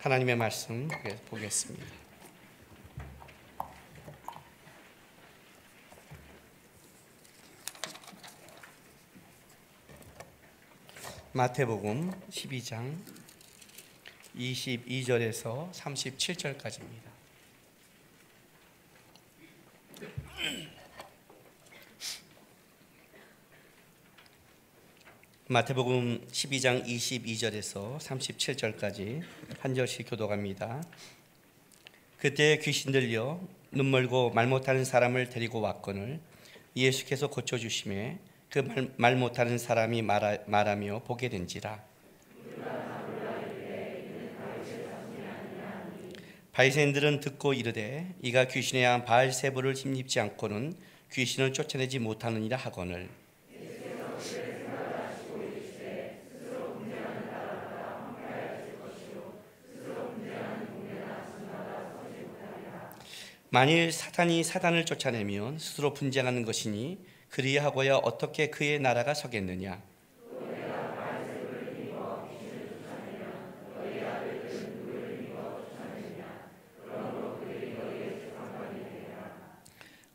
하나님의 말씀 보겠습니다. 마태복음 12장 22절에서 37절까지입니다. 마태복음 12장 22절에서 37절까지 한 절씩 교독합니다. 그때 귀신 들려 눈멀고 말 못하는 사람을 데리고 왔거늘 예수께서 고쳐주심에 그 말 못하는 사람이 말하며 보게 된지라. 바리새인들은 듣고 이르되 이가 귀신에 의한 바알세불을 힘입지 않고는 귀신을 쫓아내지 못하느니라 하거늘. 만일 사탄이 사단을 쫓아내면 스스로 분쟁하는 것이니 그리하고야 어떻게 그의 나라가 서겠느냐.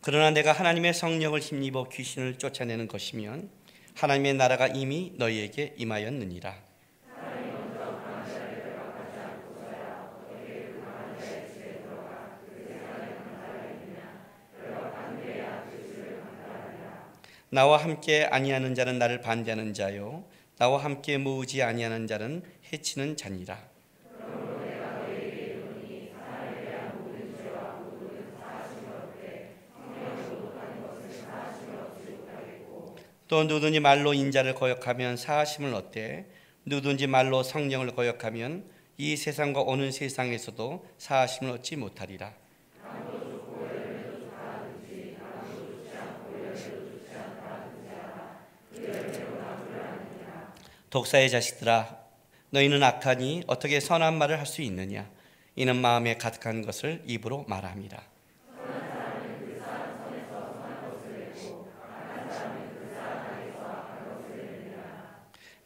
그러나 내가 하나님의 성령을 힘입어 귀신을 쫓아내는 것이면 하나님의 나라가 이미 너희에게 임하였느니라. 나와 함께 아니하는 자는 나를 반대하는 자요 나와 함께 모으지 아니하는 자는 해치는 자니라. 또 누구든지 말로 인자를 거역하면 사하심을 얻되 누구든지 말로 성령을 거역하면 이 세상과 오는 세상에서도 사하심을 얻지 못하리라. 독사의 자식들아, 너희는 악하니 어떻게 선한 말을 할 수 있느냐? 이는 마음에 가득한 것을 입으로 말함이라.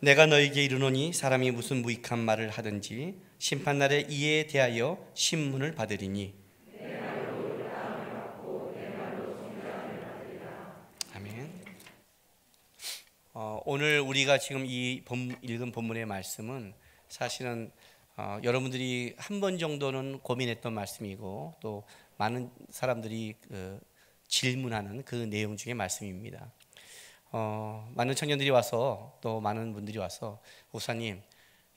내가 너희에게 이르노니 사람이 무슨 무익한 말을 하든지 심판날에 이에 대하여 신문을 받으리니. 아멘. 오늘 우리가 지금 읽은 본문의 말씀은 사실은 여러분들이 한 번 정도는 고민했던 말씀이고 또 많은 사람들이 질문하는 그 내용 중의 말씀입니다. 많은 청년들이 와서 또 많은 분들이 와서 목사님,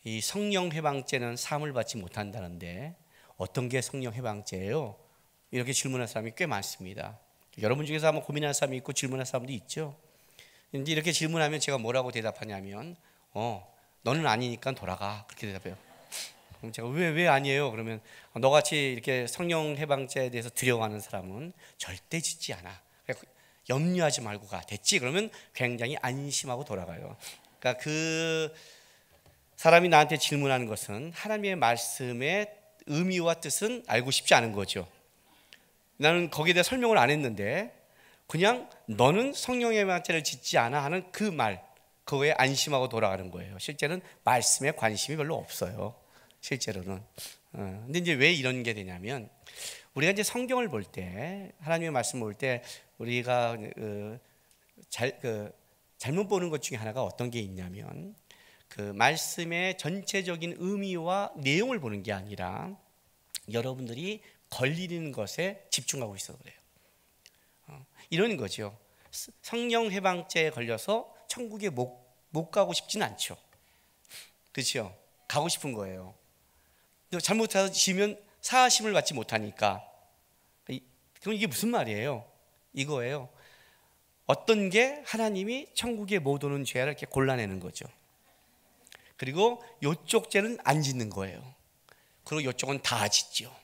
이 성령 해방죄는 사함을 받지 못한다는데 어떤 게 성령 해방죄예요? 이렇게 질문할 사람이 꽤 많습니다. 여러분 중에서 한번 고민할 사람이 있고 질문할 사람도 있죠. 근데 이렇게 질문하면 제가 뭐라고 대답하냐면 너는 아니니까 돌아가, 그렇게 대답해요. 그럼 제가 왜 아니에요? 그러면 너같이 이렇게 성령 해방죄에 대해서 두려워하는 사람은 절대 짓지 않아, 염려하지 말고 가, 됐지? 그러면 굉장히 안심하고 돌아가요. 그러니까 그 사람이 나한테 질문하는 것은 하나님의 말씀의 의미와 뜻은 알고 싶지 않은 거죠. 나는 거기에 대해 설명을 안 했는데 그냥 너는 성령의 해방죄를 짓지 않아 하는 그 말, 그거에 안심하고 돌아가는 거예요. 실제는 말씀에 관심이 별로 없어요, 실제로는. 근데 이제 왜 이런 게 되냐면 우리가 이제 성경을 볼 때, 하나님의 말씀을 볼 때 우리가 잘못 보는 것 중에 하나가 어떤 게 있냐면 그 말씀의 전체적인 의미와 내용을 보는 게 아니라 여러분들이 걸리는 것에 집중하고 있어서 그래요. 이런 거죠. 성령 해방죄에 걸려서 천국에 못 가고 싶지는 않죠. 그렇죠? 가고 싶은 거예요. 잘못해서 지면 사하심을 받지 못하니까. 그럼 이게 무슨 말이에요? 이거예요. 어떤 게 하나님이 천국에 못 오는 죄를 이렇게 골라내는 거죠. 그리고 요쪽 죄는 안 짓는 거예요. 그리고 요쪽은 다 짓죠.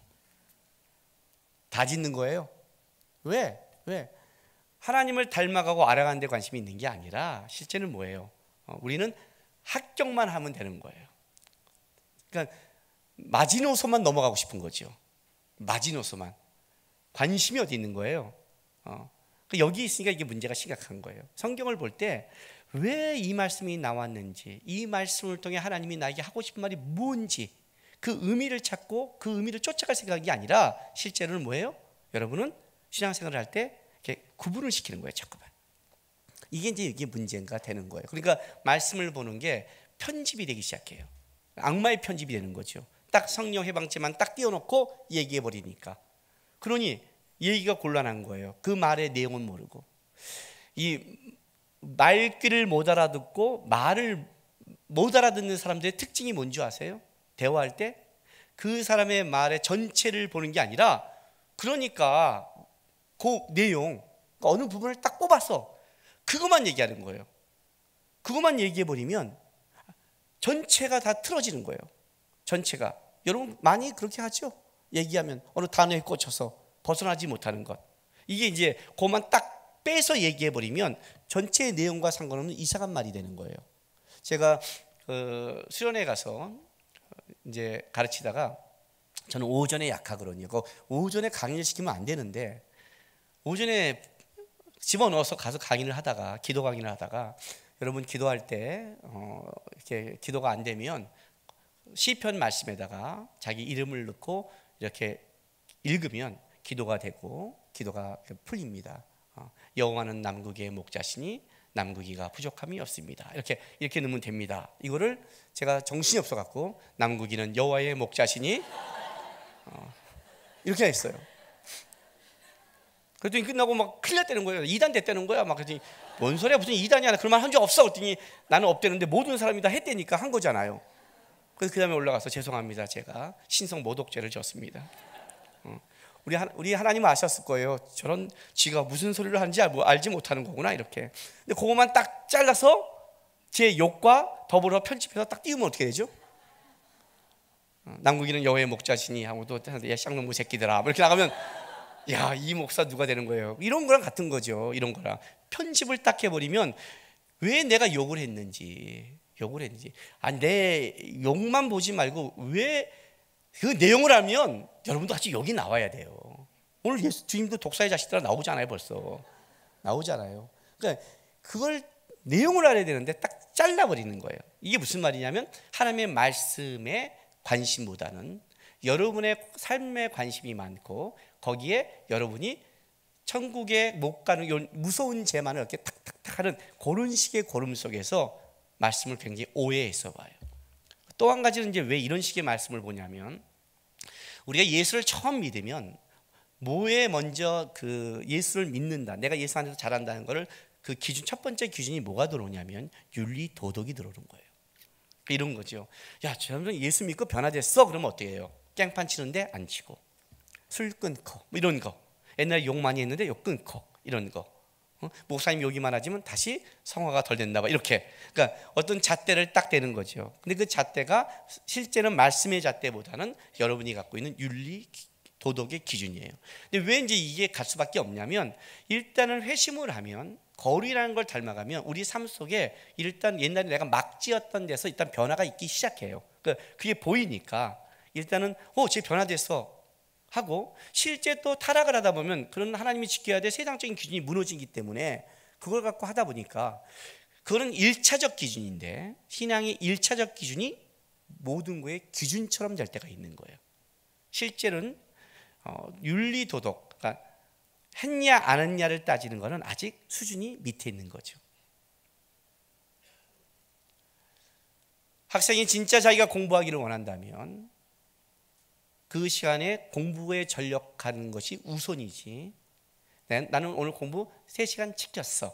다 짓는 거예요. 왜? 하나님을 닮아가고 알아가는 데 관심이 있는 게 아니라 실제는 뭐예요? 우리는 합격만 하면 되는 거예요. 그러니까 마지노선만 넘어가고 싶은 거죠. 마지노선만. 관심이 어디 있는 거예요? 여기 있으니까 이게 문제가 심각한 거예요. 성경을 볼 때 왜 이 말씀이 나왔는지, 이 말씀을 통해 하나님이 나에게 하고 싶은 말이 뭔지, 그 의미를 찾고 그 의미를 쫓아갈 생각이 아니라 실제로는 뭐예요? 여러분은 신앙생활을 할 때 이렇게 구분을 시키는 거예요. 자꾸만. 이게 문제가 되는 거예요. 그러니까 말씀을 보는 게 편집이 되기 시작해요. 악마의 편집이 되는 거죠. 딱 성령 해방체만 딱 띄워놓고 얘기해 버리니까. 그러니 얘기가 곤란한 거예요. 그 말의 내용은 모르고. 이 말귀를 못 알아듣고 말을 못 알아듣는 사람들의 특징이 뭔지 아세요? 대화할 때 그 사람의 말의 전체를 보는 게 아니라, 그러니까 그 내용, 어느 부분을 딱 뽑아서 그것만 얘기하는 거예요. 그것만 얘기해 버리면 전체가 다 틀어지는 거예요. 전체가. 여러분 많이 그렇게 하죠? 얘기하면 어느 단어에 꽂혀서 벗어나지 못하는 것. 이게 이제 그것만 딱 빼서 얘기해 버리면 전체의 내용과 상관없는 이상한 말이 되는 거예요. 제가 수련회 가서 이제 가르치다가, 저는 오전에 약하거든요. 오전에 강의를 시키면 안 되는데, 오전에 집어넣어서 가서 강의를 하다가, 기도 강의를 하다가, 여러분 기도할 때 이렇게 기도가 안 되면 시편 말씀에다가 자기 이름을 넣고 이렇게 읽으면 기도가 되고 기도가 풀립니다. 여호와는 남극의 목자시니 남극이가 부족함이 없습니다. 이렇게 넣으면 됩니다. 이거를 제가 정신이 없어 갖고 남극이는 여호와의 목자시니 이렇게 했어요. 그랬더니 끝나고 막 큰일 났다는 거예요. 2단 됐다는 거야. 막 그랬더니 뭔 소리야, 무슨 2단이야, 그런 말 한 적 없어. 그랬더니 나는 없대는데 모든 사람이 다 했대니까 한 거잖아요. 그래서 그 다음에 올라가서 죄송합니다, 제가 신성 모독죄를 졌습니다. 우리 하나님 아셨을 거예요. 저런 지가 무슨 소리를 하는지 알지 못하는 거구나, 이렇게. 근데 그것만 딱 잘라서 제 욕과 더불어 편집해서 딱 띄우면 어떻게 되죠? 남극이는 여호와의 목자시니 하고 또 야 쌍놈의 새끼들아 이렇게 나가면, 야, 이 목사 누가 되는 거예요? 이런 거랑 같은 거죠. 이런 거랑 편집을 딱 해버리면 왜 내가 욕을 했는지, 아니 내 욕만 보지 말고 왜 그 내용을 알면 여러분도 같이 욕이 나와야 돼요. 오늘 예수 주님도 독사의 자식들아 나오잖아요. 벌써 나오잖아요. 그러니까 그걸 내용을 알아야 되는데 딱 잘라버리는 거예요. 이게 무슨 말이냐면, 하나님의 말씀에 관심보다는 여러분의 삶에 관심이 많고, 거기에 여러분이 천국에 못 가는 무서운 죄만을 이렇게 탁탁탁 하는 그런 식의 고름 속에서 말씀을 굉장히 오해해서 봐요. 또 한 가지는 이제 왜 이런 식의 말씀을 보냐면, 우리가 예수를 처음 믿으면 뭐에 먼저 그 예수를 믿는다, 내가 예수 안에서 잘한다는 거를 그 기준, 첫 번째 기준이 뭐가 들어오냐면 윤리 도덕이 들어오는 거예요. 이런 거죠. 야, 저 사람은 예수 믿고 변화됐어. 그러면 어떻게 해요? 깽판 치는데 안 치고, 술 끊고, 이런 거. 옛날에 욕 많이 했는데 욕 끊고, 이런 거. 목사님 욕이 많아지면 다시 성화가 덜 된다, 이렇게. 그러니까 어떤 잣대를 딱 대는 거죠. 근데 그 잣대가 실제는 말씀의 잣대보다는 여러분이 갖고 있는 윤리 도덕의 기준이에요. 근데 왜 이제 이게 갈 수밖에 없냐면, 일단은 회심을 하면, 거울이라는 걸 닮아가면 우리 삶 속에 일단 옛날에 내가 막 지었던 데서 일단 변화가 있기 시작해요. 그러니까 그게 보이니까 일단은 쟤 변화됐어 하고, 실제 또 타락을 하다 보면 그런 하나님이 지켜야 될 세상적인 기준이 무너지기 때문에 그걸 갖고 하다 보니까, 그거는 1차적 기준인데, 신앙의 1차적 기준이 모든 거의 기준처럼 될 때가 있는 거예요. 실제로는 윤리 도덕, 그러니까 했냐 안 했냐를 따지는 것은 아직 수준이 밑에 있는 거죠. 학생이 진짜 자기가 공부하기를 원한다면 그 시간에 공부에 전력하는 것이 우선이지, 나는 오늘 공부 3시간 지켰어,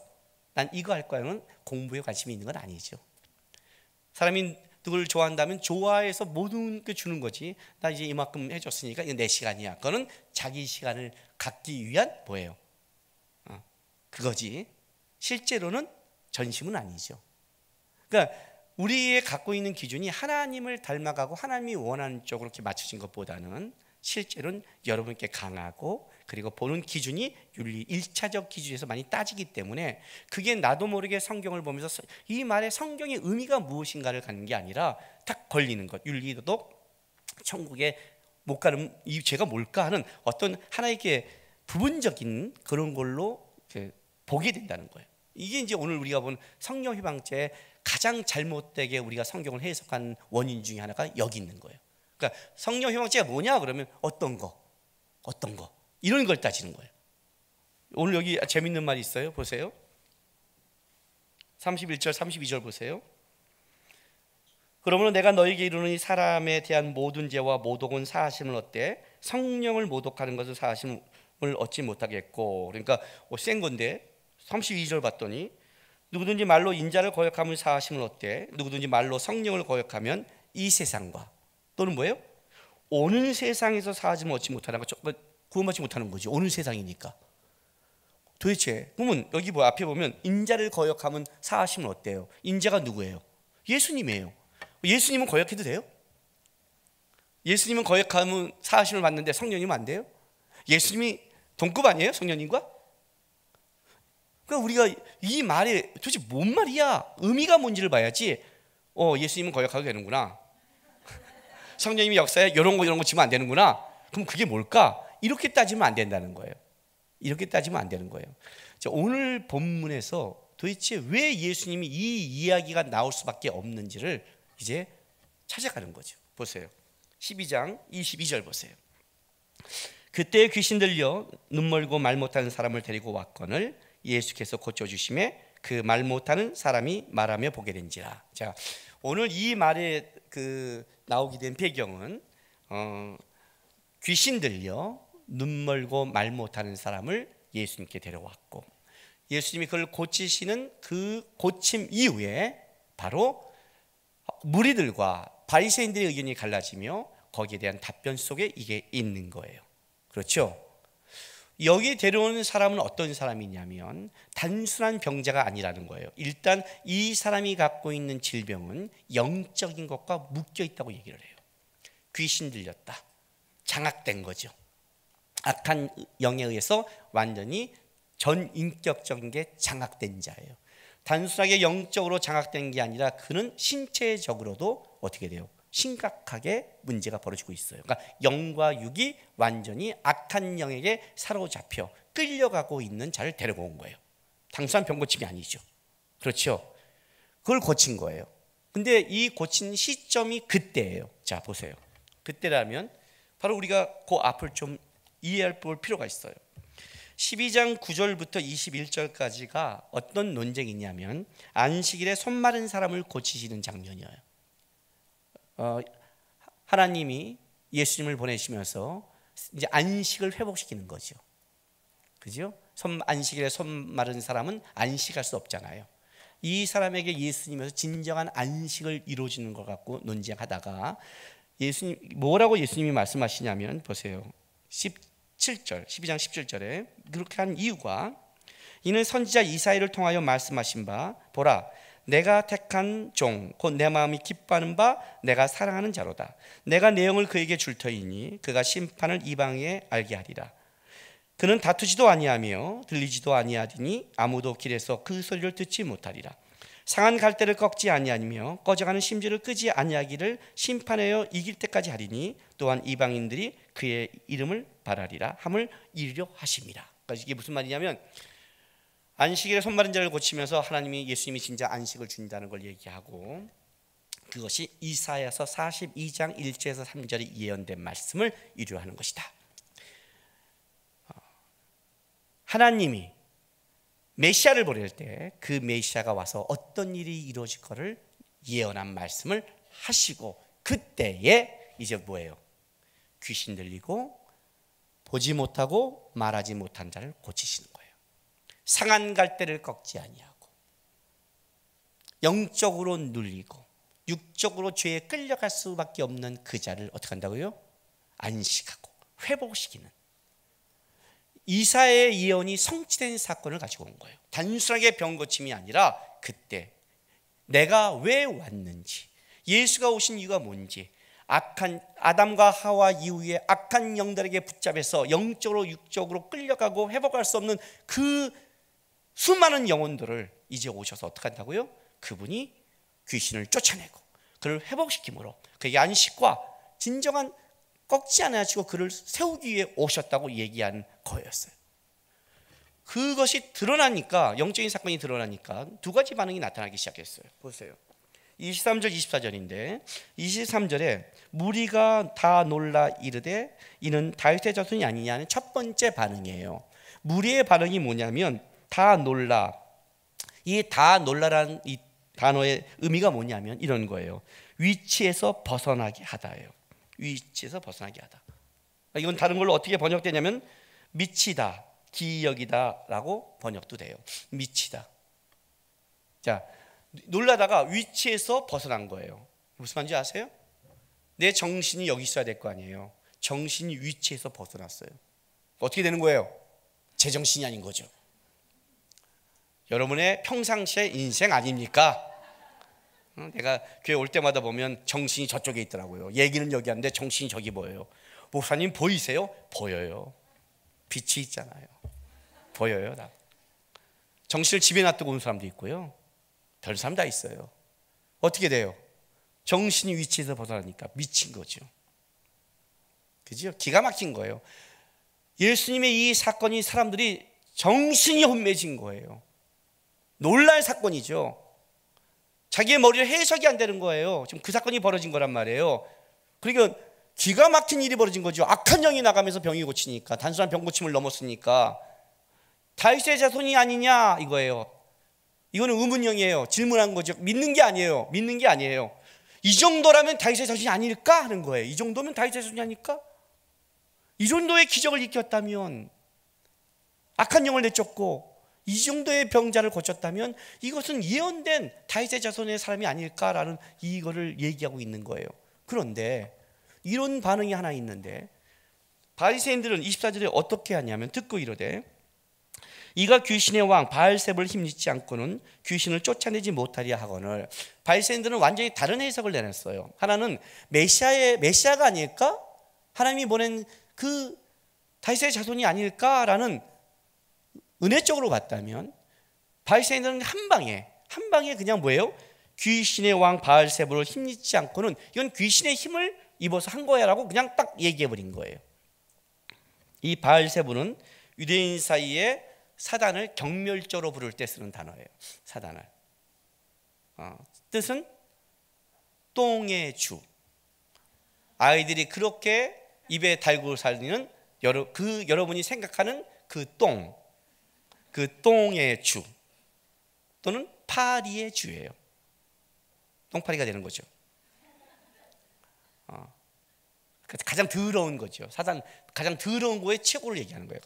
난 이거 할 거야는 공부에 관심이 있는 건 아니죠. 사람이 누굴 좋아한다면 좋아해서 모든 게 주는 거지, 나 이제 이만큼 해줬으니까 이거 내 시간이야. 그거는 자기 시간을 갖기 위한 뭐예요? 그거지. 실제로는 전심은 아니죠. 그러니까 우리의 갖고 있는 기준이 하나님을 닮아가고 하나님이 원하는 쪽으로 이렇게 맞춰진 것보다는, 실제로는 여러분께 강하고, 그리고 보는 기준이 윤리 1차적 기준에서 많이 따지기 때문에, 그게 나도 모르게 성경을 보면서 이 말의 성경의 의미가 무엇인가를 갖는 게 아니라 딱 걸리는 것, 윤리 도덕, 천국에 못 가는 이 죄가 뭘까 하는 어떤 하나의 부분적인 그런 걸로 보게 된다는 거예요. 이게 이제 오늘 우리가 본 성령 해방죄의 가장 잘못되게 우리가 성경을 해석한 원인 중에 하나가 여기 있는 거예요. 그러니까 성령 회복제가 뭐냐 그러면 어떤 거 이런 걸 따지는 거예요. 오늘 여기 재밌는 말이 있어요. 보세요. 31절 32절 보세요. 그러므로 내가 너에게 이르노니 사람에 대한 모든 죄와 모독은 사하심을 얻되 성령을 모독하는 것은 사하심을 얻지 못하겠고. 그러니까 센 건데 32절 봤더니 누구든지 말로 인자를 거역하면 사하심을 얻되 누구든지 말로 성령을 거역하면 이 세상과 또는 뭐예요? 오는 세상에서 사하심을 얻지 못하는 거, 구원받지 못하는 거지. 오는 세상이니까. 도대체 그러면 여기 앞에 보면 인자를 거역하면 사하심을 얻대요. 인자가 누구예요? 예수님이에요. 예수님은 거역해도 돼요? 예수님은 거역하면 사하심을 받는데 성령님은 안 돼요? 예수님이 동급 아니에요? 성령님과? 그러니까 우리가 이 말이 도대체 뭔 말이야? 의미가 뭔지를 봐야지. 예수님은 거역하게 되는구나. 성령님이 역사에 이런 거 지면 안 되는구나. 그럼 그게 뭘까? 이렇게 따지면 안 된다는 거예요. 이렇게 따지면 안 되는 거예요. 자, 오늘 본문에서 도대체 왜 예수님이 이 이야기가 나올 수밖에 없는지를 이제 찾아가는 거죠. 보세요. 12장 22절 보세요. 그때 귀신 들려 눈 멀고 말 못하는 사람을 데리고 왔거늘 예수께서 고쳐주심에 그 말 못하는 사람이 말하며 보게 된지라. 자, 오늘 이 말에 나오게 된 배경은 귀신 들려 눈 멀고 말 못하는 사람을 예수님께 데려왔고 예수님이 그걸 고치시는 그 고침 이후에 바로 무리들과 바리새인들의 의견이 갈라지며 거기에 대한 답변 속에 이게 있는 거예요. 그렇죠? 여기 데려오는 사람은 어떤 사람이냐면 단순한 병자가 아니라는 거예요. 일단 이 사람이 갖고 있는 질병은 영적인 것과 묶여 있다고 얘기를 해요. 귀신 들렸다. 장악된 거죠. 악한 영에 의해서 완전히 전인격적인 게 장악된 자예요. 단순하게 영적으로 장악된 게 아니라 그는 신체적으로도 어떻게 돼요? 심각하게 문제가 벌어지고 있어요. 그러니까 영과 육이 완전히 악한 영에게 사로잡혀 끌려가고 있는 자를 데리고 온 거예요. 단순한 병 고침이 아니죠. 그렇죠? 그걸 고친 거예요. 근데 이 고친 시점이 그때예요. 자, 보세요. 그때라면 바로 우리가 그 앞을 좀 이해할 볼 필요가 있어요. 12장 9절부터 21절까지가 어떤 논쟁이냐면 안식일에 손 마른 사람을 고치시는 장면이에요. 하나님이 예수님을 보내시면서 이제 안식을 회복시키는 거죠. 그죠? 안식일에 손 마른 사람은 안식할 수 없잖아요. 이 사람에게 예수님에서 진정한 안식을 이루어지는 것 갖고 논쟁하다가 예수님 뭐라고 예수님이 말씀하시냐면 보세요. 12장 17절에 그렇게 한 이유가 이는 선지자 이사야를 통하여 말씀하신 바 보라 내가 택한 종 곧 내 마음이 기뻐하는 바 내가 사랑하는 자로다. 내가 내 영을 그에게 줄 터이니 그가 심판을 이방에 알게 하리라. 그는 다투지도 아니하며 들리지도 아니하더니 아무도 길에서 그 소리를 듣지 못하리라. 상한 갈대를 꺾지 아니하며 꺼져가는 심지를 끄지 아니하기를 심판하여 이길 때까지 하리니 또한 이방인들이 그의 이름을 바라리라 함을 이루려 하심이라. 그러니까 이게 무슨 말이냐면 안식일에 손 마른 자를 고치면서 하나님이 예수님이 진짜 안식을 준다는 걸 얘기하고 그것이 이사야서 42장 1절에서 3절이 예언된 말씀을 이루하는 것이다. 하나님이 메시아를 보낼 때 그 메시아가 와서 어떤 일이 이루어질 것을 예언한 말씀을 하시고 그때에 이제 뭐예요? 귀신 들리고 보지 못하고 말하지 못한 자를 고치시는 거예요. 상한 갈대를 꺾지 아니하고 영적으로 눌리고 육적으로 죄에 끌려갈 수밖에 없는 그 자를 어떻게 한다고요? 안식하고 회복시키는 이사야의 예언이 성취된 사건을 가지고 온 거예요. 단순하게 병 고침이 아니라 그때 내가 왜 왔는지 예수가 오신 이유가 뭔지 악한 아담과 하와 이후에 악한 영들에게 붙잡혀서 영적으로 육적으로 끌려가고 회복할 수 없는 그 수많은 영혼들을 이제 오셔서 어떻게 한다고요? 그분이 귀신을 쫓아내고 그를 회복시킴으로 그에게 안식과 진정한 꺾지 않으시고 그를 세우기 위해 오셨다고 얘기한 거였어요. 그것이 드러나니까 영적인 사건이 드러나니까 두 가지 반응이 나타나기 시작했어요. 보세요. 23절 24절인데 23절에 무리가 다 놀라 이르되 이는 다윗의 자손이 아니냐는 첫 번째 반응이에요. 무리의 반응이 뭐냐면 다 놀라. 이 다 놀라라는 이 단어의 의미가 뭐냐면 이런 거예요. 위치에서 벗어나게 하다예요. 위치에서 벗어나게 하다. 이건 다른 걸로 어떻게 번역되냐면 미치다, 기억이다라고 번역도 돼요. 미치다. 자, 놀라다가 위치에서 벗어난 거예요. 무슨 말인지 아세요? 내 정신이 여기 있어야 될 거 아니에요. 정신이 위치에서 벗어났어요. 어떻게 되는 거예요? 제정신이 아닌 거죠. 여러분의 평상시의 인생 아닙니까? 내가 교회 올 때마다 보면 정신이 저쪽에 있더라고요. 얘기는 여기 하는데 정신이 저기 보여요. 목사님 보이세요? 보여요. 빛이 있잖아요. 보여요. 다. 정신을 집에 놔두고 온 사람도 있고요. 별 사람 다 있어요. 어떻게 돼요? 정신이 위치에서 벗어나니까 미친 거죠. 그죠? 기가 막힌 거예요. 예수님의 이 사건이 사람들이 정신이 혼미해진 거예요. 놀랄 사건이죠. 자기의 머리를 해석이 안 되는 거예요. 지금 그 사건이 벌어진 거란 말이에요. 그러니까 기가 막힌 일이 벌어진 거죠. 악한 영이 나가면서 병이 고치니까, 단순한 병 고침을 넘었으니까. 다윗의 자손이 아니냐 이거예요. 이거는 의문형이에요. 질문한 거죠. 믿는 게 아니에요. 믿는 게 아니에요. 이 정도라면 다윗의 자손이 아닐까 하는 거예요. 이 정도면 다윗의 자손이 아닐까? 이 정도의 기적을 일으켰다면, 악한 영을 내쫓고 이 정도의 병자를 고쳤다면 이것은 예언된 다윗의 자손의 사람이 아닐까라는 이거를 얘기하고 있는 거예요. 그런데 이런 반응이 하나 있는데 바리새인들은 24절에 어떻게 하냐면 듣고 이르되 이가 귀신의 왕 바알세불을 힘입지 않고는 귀신을 쫓아내지 못하리라 하거늘. 바리새인들은 완전히 다른 해석을 내놨어요. 하나는 메시아가 아닐까? 하나님이 보낸 그 다윗의 자손이 아닐까라는 은혜적으로 봤다면, 바리새인들은 한 방에 그냥 뭐예요? 귀신의 왕 바알세불을 힘입지 않고는 이건 귀신의 힘을 입어서 한 거야라고 그냥 딱 얘기해 버린 거예요. 이 바알세불은 유대인 사이에 사단을 경멸조로 부를 때 쓰는 단어예요. 사단을. 뜻은 똥의 주. 아이들이 그렇게 입에 달고 살리는 여러분이 생각하는 그 똥의 주 또는 파리의 주예요. 똥파리가 되는 거죠. 가장 더러운 거죠. 사단 가장 더러운 거에 최고를 얘기하는 거예요.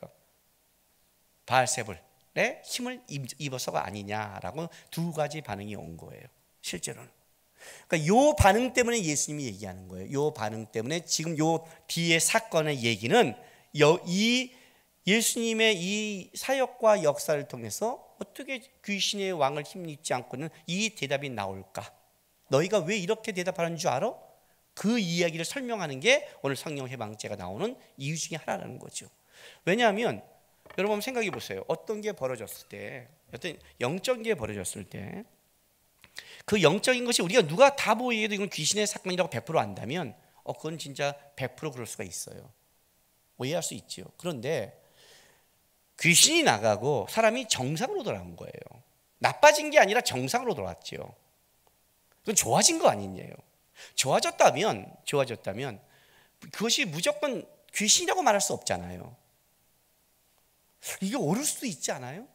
바알세불의 힘을 입어서가 아니냐라고 두 가지 반응이 온 거예요. 실제로는. 그러니까 요 반응 때문에 예수님이 얘기하는 거예요. 요 반응 때문에 지금 요 뒤에 사건의 얘기는 이 예수님의 이 사역과 역사를 통해서 어떻게 귀신의 왕을 힘입지 않고는 이 대답이 나올까? 너희가 왜 이렇게 대답하는 줄 알아? 그 이야기를 설명하는 게 오늘 성령 해방제가 나오는 이유 중에 하나라는 거죠. 왜냐하면 여러분 생각해 보세요. 어떤 게 벌어졌을 때, 어떤 영적인 게 벌어졌을 때, 그 영적인 것이 우리가 누가 다 보이게도 이건 귀신의 사건이라고 100% 안다면 그건 진짜 100% 그럴 수가 있어요. 오해할 수 있죠. 그런데 귀신이 나가고 사람이 정상으로 돌아온 거예요. 나빠진 게 아니라 정상으로 돌아왔죠. 그건 좋아진 거 아니냐요. 좋아졌다면 그것이 무조건 귀신이라고 말할 수 없잖아요. 이게 옳을 수도 있지 않아요?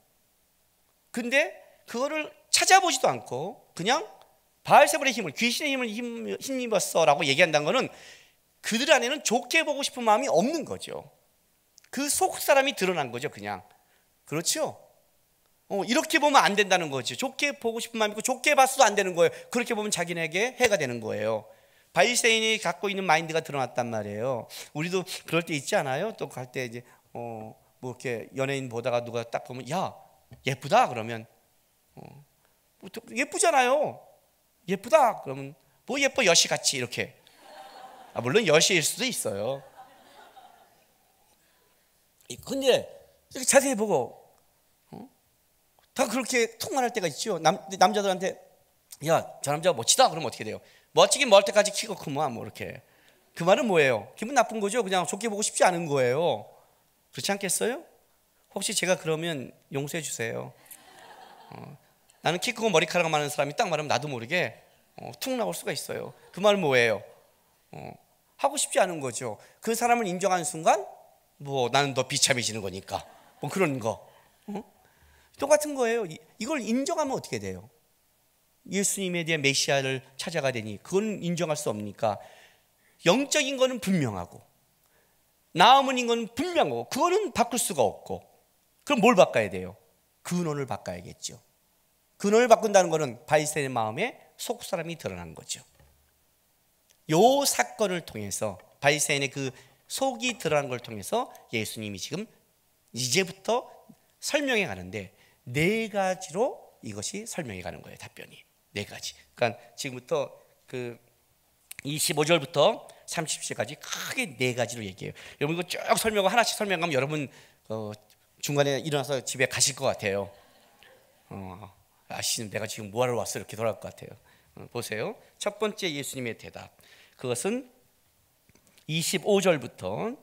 근데 그거를 찾아보지도 않고 그냥 바알세불의 힘을, 귀신의 힘을 힘입었어라고 얘기한다는 거는 그들 안에는 좋게 보고 싶은 마음이 없는 거죠. 그 속 사람이 드러난 거죠, 그냥. 그렇죠? 이렇게 보면 안 된다는 거죠. 좋게 보고 싶은 마음이 있고 좋게 봤어도 안 되는 거예요. 그렇게 보면 자기네에게 해가 되는 거예요. 바리새인이 갖고 있는 마인드가 드러났단 말이에요. 우리도 그럴 때 있지 않아요? 또 갈 때 이제 뭐 이렇게 연예인 보다가 누가 딱 보면 야 예쁘다 그러면 예쁘잖아요. 예쁘다 그러면 뭐 예뻐 여시같이 이렇게. 물론 여시일 수도 있어요. 근데 이렇게 자세히 보고 다 그렇게 통만할 때가 있죠. 남자들한테 야 저 남자가 멋지다 그러면 어떻게 돼요? 멋지긴 멀 때까지 키가 크면 뭐 이렇게. 그 말은 뭐예요? 기분 나쁜 거죠. 그냥 좋게 보고 싶지 않은 거예요. 그렇지 않겠어요? 혹시 제가 그러면 용서해 주세요. 나는 키 크고 머리카락 많은 사람이 딱 말하면 나도 모르게 툭 나올 수가 있어요. 그 말은 뭐예요? 하고 싶지 않은 거죠. 그 사람을 인정하는 순간 뭐 나는 더 비참해지는 거니까 뭐 그런 거. 똑같은 거예요. 이걸 인정하면 어떻게 돼요? 예수님에 대한 메시아를 찾아가야 되니 그건 인정할 수 없으니까 영적인 거는 분명하고 나음은 건 분명하고 그거는 바꿀 수가 없고, 그럼 뭘 바꿔야 돼요? 근원을 바꿔야겠죠. 근원을 바꾼다는 것은 바리새인의 마음에 속사람이 드러난 거죠. 요 사건을 통해서 바리새인의 그 속이 드러난 걸 통해서 예수님이 지금 이제부터 설명해 가는데 네 가지로 이것이 설명해 가는 거예요. 답변이 네 가지. 그러니까 지금부터 그 25절부터 30절까지 크게 네 가지로 얘기해요. 여러분 이거 쭉 설명하고 하나씩 설명하면 여러분 중간에 일어나서 집에 가실 것 같아요. 아시는 내가 지금 뭐하러 왔어 이렇게 돌아갈 것 같아요. 보세요. 첫 번째 예수님의 대답, 그것은 25절부터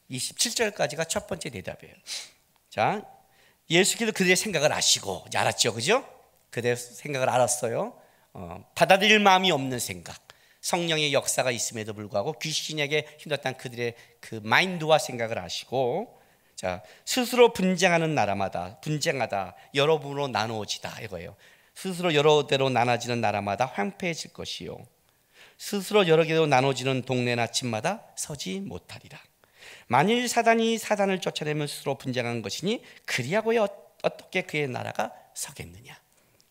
27절까지가 첫 번째 대답이에요. 자, 예수께서 그들의 생각을 아시고, 알았죠, 그죠? 그들의 생각을 알았어요. 받아들일 마음이 없는 생각, 성령의 역사가 있음에도 불구하고 귀신에게 힘들었다는 그들의 그 마인드와 생각을 아시고, 자, 스스로 분쟁하는 나라마다 분쟁하다 여러 부로 나누어지다 이거예요. 스스로 여러 대로 나눠지는 나라마다 황폐해질 것이요, 스스로 여러 개로 나눠지는 동네나 집마다 서지 못하리라. 만일 사단이 사단을 쫓아내면 스스로 분쟁한 것이니 그리하고야 어떻게 그의 나라가 서겠느냐.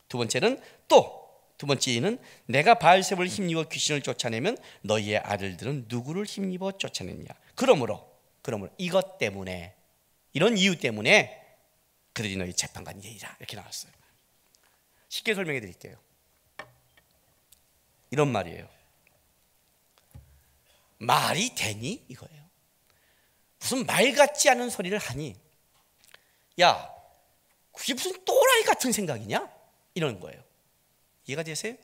두 번째는 두 번째는 내가 바알세불을 힘입어 귀신을 쫓아내면 너희의 아들들은 누구를 힘입어 쫓아냈냐. 그러므로 이것 때문에, 이런 이유 때문에 그들이 너희 재판관이 되리라. 이렇게 나왔어요. 쉽게 설명해 드릴게요. 이런 말이에요. 말이 되니? 이거예요. 무슨 말 같지 않은 소리를 하니? 야, 그게 무슨 또라이 같은 생각이냐? 이러는 거예요. 이해가 되세요?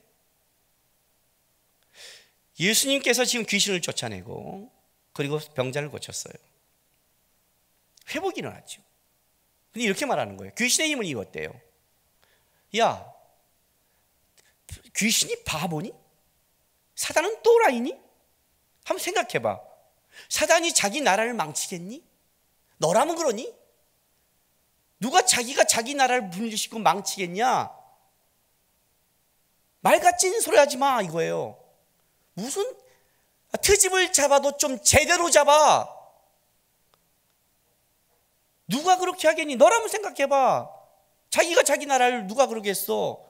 예수님께서 지금 귀신을 쫓아내고 그리고 병자를 고쳤어요. 회복이 일어났죠. 근데 이렇게 말하는 거예요. 귀신의 힘을 입었대요. 야, 귀신이 바보니? 사단은 또라이니? 한번 생각해봐. 사단이 자기 나라를 망치겠니? 너라면 그러니? 누가 자기가 자기 나라를 분리시키고 망치겠냐? 말 같은 소리 하지 마 이거예요. 무슨 트집을 잡아도 좀 제대로 잡아. 누가 그렇게 하겠니? 너라면 생각해봐. 자기가 자기 나라를 누가 그러겠어?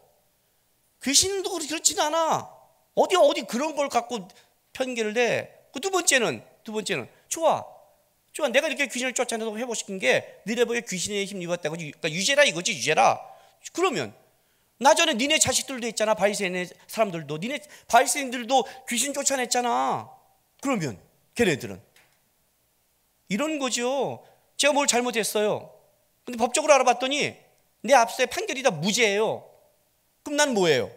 귀신도 그렇지는 않아. 어디 그런 걸 갖고 편견을 내. 두 번째는 좋아. 내가 이렇게 귀신을 쫓아내서 회복시킨 게 너네 보기에 귀신의 힘 입었다고, 그러니까 유죄라 이거지, 유죄라. 그러면 나전에 니네 자식들도 있잖아. 바리새인의 사람들도, 니네 바리새인들도 귀신 쫓아냈잖아. 그러면 걔네들은 이런 거죠. 제가 뭘 잘못했어요. 근데 법적으로 알아봤더니 내 앞서의 판결이 다 무죄예요. 그럼 난 뭐예요?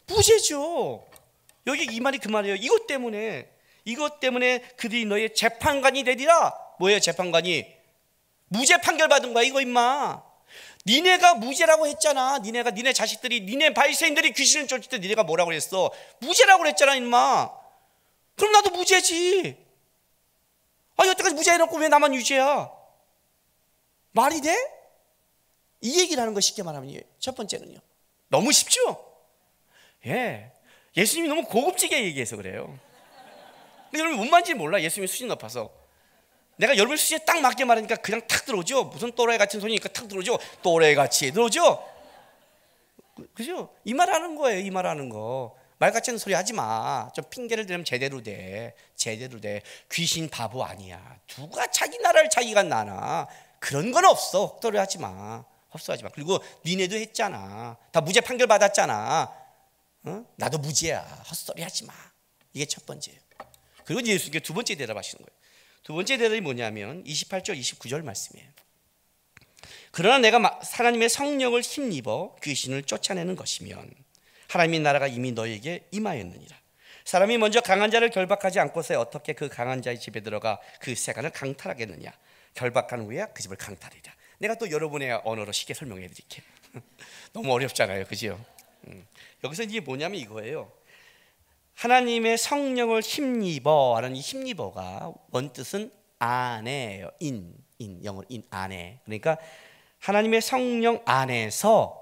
무죄죠. 여기 이 말이 그 말이에요. 이것 때문에 그들이 너의 재판관이 되리라. 뭐예요 재판관이? 무죄 판결 받은 거야 이거 임마. 니네가 무죄라고 했잖아. 니네 자식들이, 니네 바리새인들이 귀신을 쫓을 때 니네가 뭐라고 그랬어? 무죄라고 그랬잖아 임마. 그럼 나도 무죄지. 여태까지 무죄해놓고 왜 나만 유죄야? 말이 돼? 이 얘기를 하는 거 쉽게 말하면 첫 번째는요, 너무 쉽죠? 예수님이 너무 고급지게 얘기해서 그래요. 근데 여러분 뭔 말인지 몰라. 예수님이 수준 높아서 내가 여러분 수준에 딱 맞게 말하니까 그냥 탁 들어오죠. 무슨 또라이 같은 소리니까 탁 들어오죠. 또라이 같이 들어오죠. 그죠? 이 말 하는 거예요. 이 말 하는 거. 말 같지 않은 소리 하지 마. 좀 핑계를 대면 제대로 돼. 귀신 바보 아니야. 누가 자기 나라를 자기가 나나. 그런 건 없어. 헛소리 하지 마. 그리고 니네도 했잖아. 다 무죄 판결 받았잖아. 나도 무죄야. 헛소리 하지 마. 이게 첫 번째예요. 그리고 예수님께 두 번째 대답하시는 거예요. 두 번째 대답이 뭐냐면 28절 29절 말씀이에요. 그러나 내가 하나님의 성령을 힘입어 귀신을 쫓아내는 것이면 하나님의 나라가 이미 너에게 임하였느니라. 사람이 먼저 강한 자를 결박하지 않고서 어떻게 그 강한 자의 집에 들어가 그 세간을 강탈하겠느냐. 결박한 후에야 그 집을 강탈하리라. 내가 또 여러분의 언어로 쉽게 설명해 드릴게요. 너무 어렵잖아요, 그죠? 여기서 이게 뭐냐면 이거예요. 하나님의 성령을 힘입어 하는 이 힘입어가 원뜻은 안에예요. 영어로 인 안에. 그러니까 하나님의 성령 안에서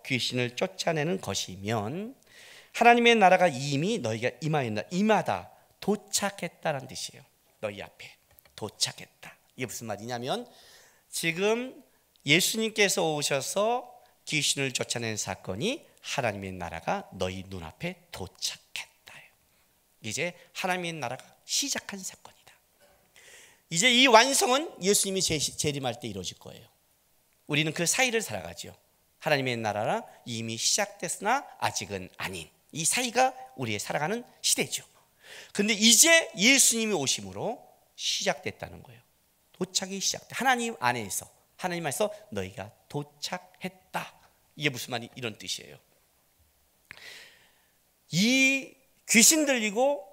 귀신을 쫓아내는 것이면 하나님의 나라가 이미 너희가 임하다, 도착했다는 뜻이에요. 너희 앞에 도착했다. 이게 무슨 말이냐면 지금 예수님께서 오셔서 귀신을 쫓아낸 사건이 하나님의 나라가 너희 눈앞에 도착했다. 이제 하나님의 나라가 시작한 사건이다. 이제 이 완성은 예수님이 재림할 때 이루어질 거예요. 우리는 그 사이를 살아가죠. 하나님의 나라가 이미 시작됐으나 아직은 아닌 이 사이가 우리의 살아가는 시대죠. 근데 이제 예수님이 오심으로 시작됐다는 거예요. 도착이 시작돼. 하나님 안에서 너희가 도착했다. 이게 무슨 말이 이런 뜻이에요. 이 귀신 들리고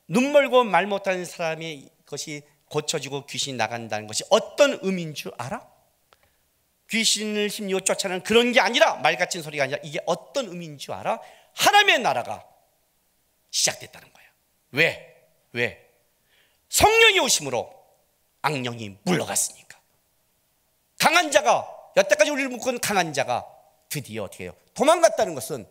눈 멀고 말 못하는 사람의 것이 고쳐지고 귀신이 나간다는 것이 어떤 의미인 줄 알아? 귀신을 힘입어 쫓아내는 그런 게 아니라, 말 같은 소리가 아니라 이게 어떤 의미인 줄 알아? 하나님의 나라가 시작됐다는 거야. 왜? 성령이 오심으로 악령이 물러갔으니까. 강한 자가, 여태까지 우리를 묶은 강한 자가 드디어 어떻게 해요? 도망갔다는 것은